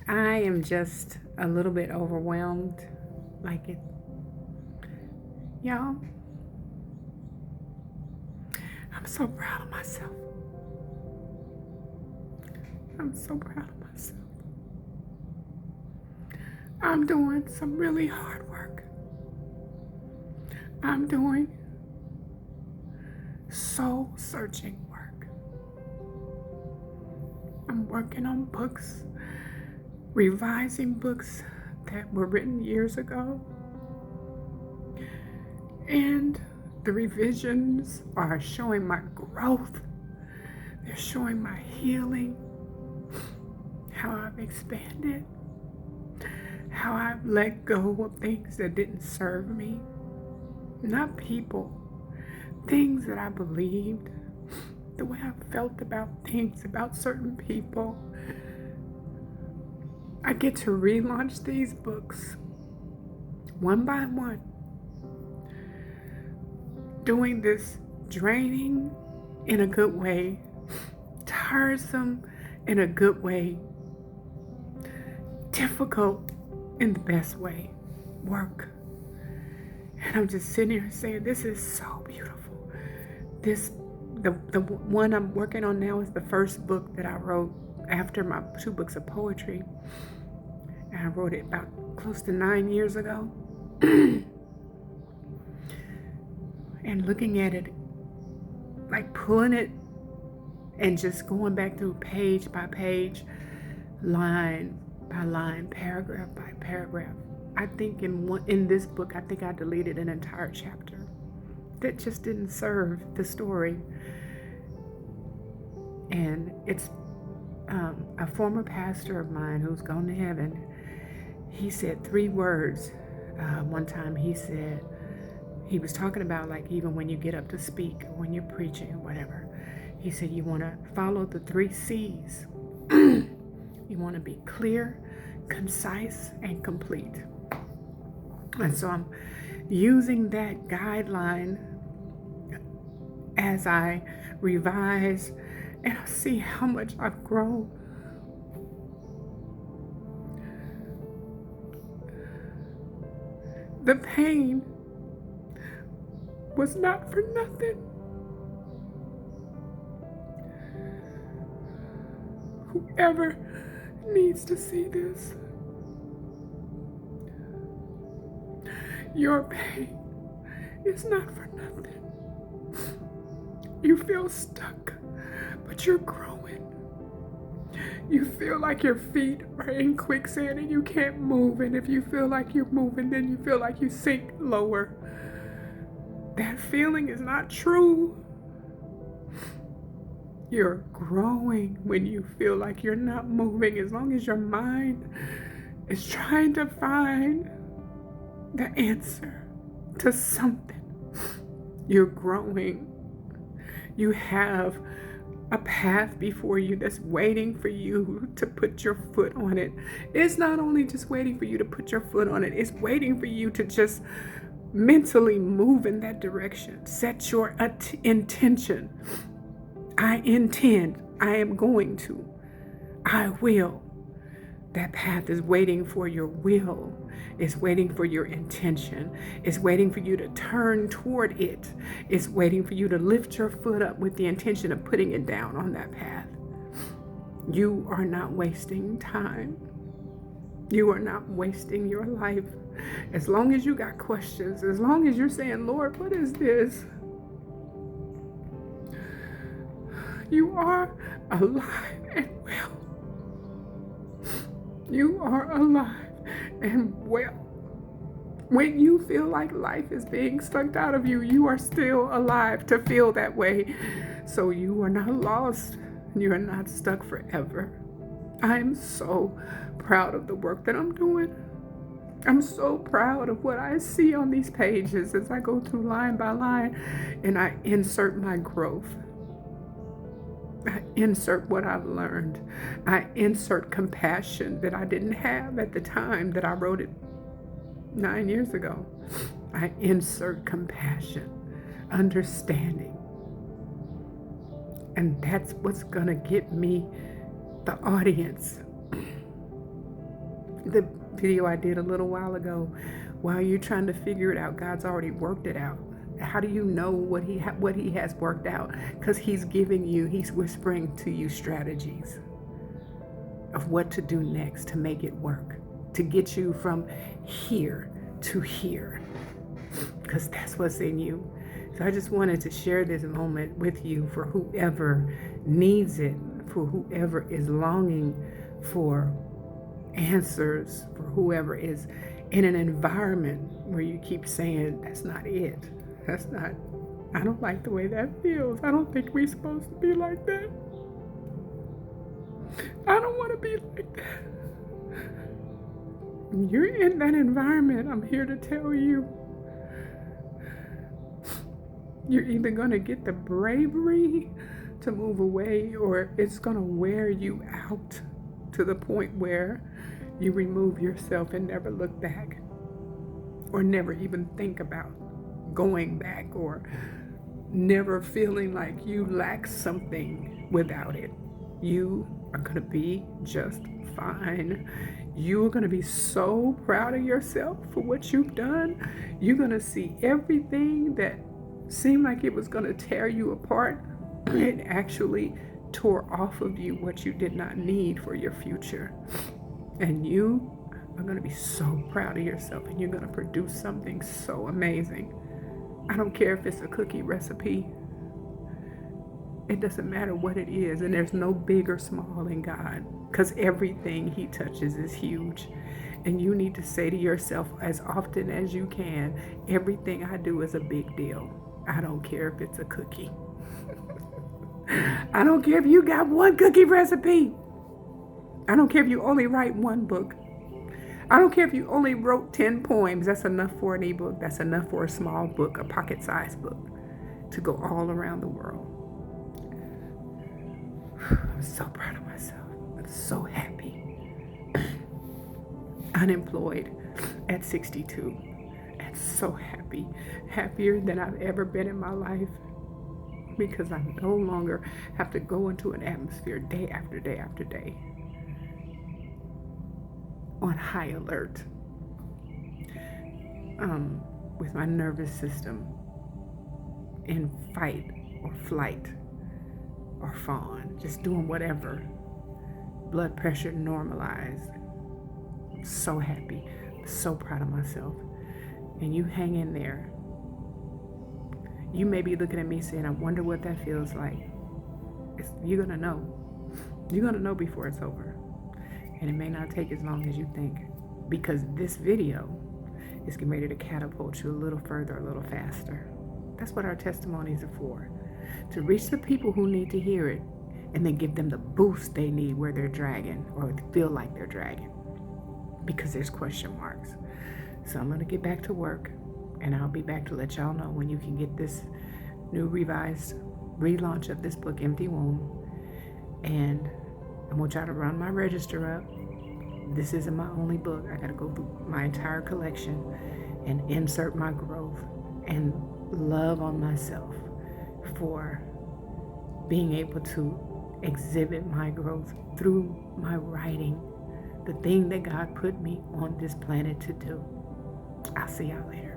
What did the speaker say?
I am just a little bit overwhelmed. Like it, y'all, I'm so proud of myself. I'm so proud of myself. I'm doing some really hard work. I'm doing soul searching work. I'm working on books, revising books that were written years ago. And the revisions are showing my growth. They're showing my healing, how I've expanded, how I've let go of things that didn't serve me. Not people, things that I believed, the way I felt about things, about certain people. I get to relaunch these books one by one, doing this draining in a good way, tiresome in a good way, difficult in the best way work. And I'm just sitting here saying, this is so beautiful. The one I'm working on now is the first book that I wrote after my 2 books of poetry. And I wrote it about close to 9 years ago. And looking at it, like pulling it and just going back through page by page, line by line, paragraph by paragraph. I think in this book, I think I deleted an entire chapter that just didn't serve the story. And it's a former pastor of mine who's gone to heaven. He said 3 words. One time he said, he was talking about like even when you get up to speak or when you're preaching or whatever, he said you want to follow the 3 C's. You want to be clear, concise, and complete. And so I'm using that guideline as I revise, and I see how much I've grown. The pain was not for nothing. Whoever needs to see this, your pain is not for nothing. You feel stuck, but you're growing. You feel like your feet are in quicksand and you can't move. And if you feel like you're moving, then you feel like you sink lower. That feeling is not true. You're growing when you feel like you're not moving. As long as your mind is trying to find the answer to something, you're growing. You have a path before you that's waiting for you to put your foot on it. It's not only just waiting for you to put your foot on it, it's waiting for you to just mentally move in that direction. Set your intention. I intend, I am going to, I will. That path is waiting for your will. It's waiting for your intention. It's waiting for you to turn toward it. It's waiting for you to lift your foot up with the intention of putting it down on that path. You are not wasting time. You are not wasting your life. As long as you got questions, as long as you're saying, Lord, what is this? You are alive and well. You are alive and well. When you feel like life is being sucked out of you, you are still alive to feel that way. So you are not lost. You are not stuck forever. I am so proud of the work that I'm doing. I'm so proud of what I see on these pages as I go through line by line and I insert my growth. I insert what I've learned. I insert compassion that I didn't have at the time that I wrote it 9 years ago. I insert compassion, understanding. And that's what's going to get me the audience. the video I did a little while ago, while you're trying to figure it out, God's already worked it out. How do you know what he has worked out? Because he's giving you, he's whispering to you strategies of what to do next to make it work, to get you from here to here, because that's what's in you. So I just wanted to share this moment with you for whoever needs it, for whoever is longing for answers, for whoever is in an environment where you keep saying, that's not it. That's not, I don't like the way that feels. I don't think we're supposed to be like that. I don't want to be like that. You're in that environment. I'm here to tell you, you're either going to get the bravery to move away, or it's going to wear you out to the point where you remove yourself and never look back, or never even think about going back, or never feeling like you lack something without it. You are going to be just fine. You are going to be so proud of yourself for what you've done. You're going to see everything that seemed like it was going to tear you apart. It actually tore off of you what you did not need for your future. And you are going to be so proud of yourself, and you're going to produce something so amazing. I don't care if it's a cookie recipe. It doesn't matter what it is, and there's no big or small in God, because everything he touches is huge. And you need to say to yourself as often as you can, everything I do is a big deal. I don't care if it's a cookie. I don't care if you got one cookie recipe. I don't care if you only write one book. I don't care if you only wrote 10 poems. That's enough for an ebook. That's enough for a small book, a pocket-sized book, to go all around the world. I'm so proud of myself. I'm so happy. Unemployed at 62. And so happy. Happier than I've ever been in my life. Because I no longer have to go into an atmosphere day after day after day on high alert, with my nervous system in fight or flight or fawn, just doing whatever. Blood pressure normalized. I'm so happy, so proud of myself. And you hang in there. You may be looking at me saying, I wonder what that feels like. You're going to know. You're going to know before it's over. And it may not take as long as you think, because this video is getting ready to catapult you a little further, a little faster. That's what our testimonies are for. To reach the people who need to hear it, and then give them the boost they need where they're dragging, or feel like they're dragging, because there's question marks. So I'm going to get back to work. And I'll be back to let y'all know when you can get this new revised relaunch of this book, Empty Womb. And I want y'all to run my register up. This isn't my only book. I got to go through my entire collection and insert my growth and love on myself for being able to exhibit my growth through my writing, the thing that God put me on this planet to do. I'll see y'all later.